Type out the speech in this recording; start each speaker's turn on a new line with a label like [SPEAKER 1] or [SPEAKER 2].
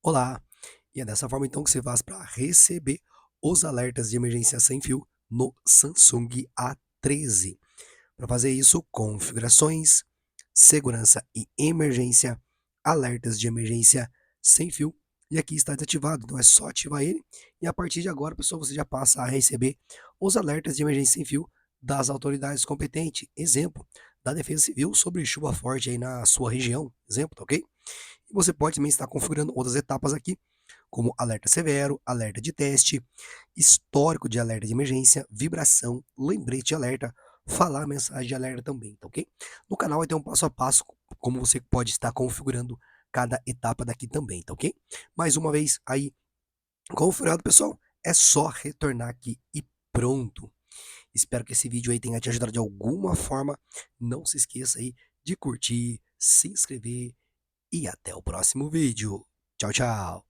[SPEAKER 1] Olá! E é dessa forma então que você faz para receber os alertas de emergência sem fio no Samsung A13. Para fazer isso, configurações, segurança e emergência, alertas de emergência sem fio. E aqui está desativado, então é só ativar ele. E a partir de agora, pessoal, você já passa a receber os alertas de emergência sem fio das autoridades competentes. Exemplo, da Defesa Civil sobre chuva forte aí na sua região. Exemplo, tá ok? E você pode também estar configurando outras etapas aqui, como alerta severo, alerta de teste, histórico de alerta de emergência, vibração, lembrete de alerta, falar mensagem de alerta também, tá ok? No canal vai ter um passo a passo, como você pode estar configurando cada etapa daqui também, tá ok? Mais uma vez aí, configurado, pessoal, é só retornar aqui e pronto. Espero que esse vídeo aí tenha te ajudado de alguma forma. Não se esqueça aí de curtir, se inscrever e até o próximo vídeo. Tchau, tchau.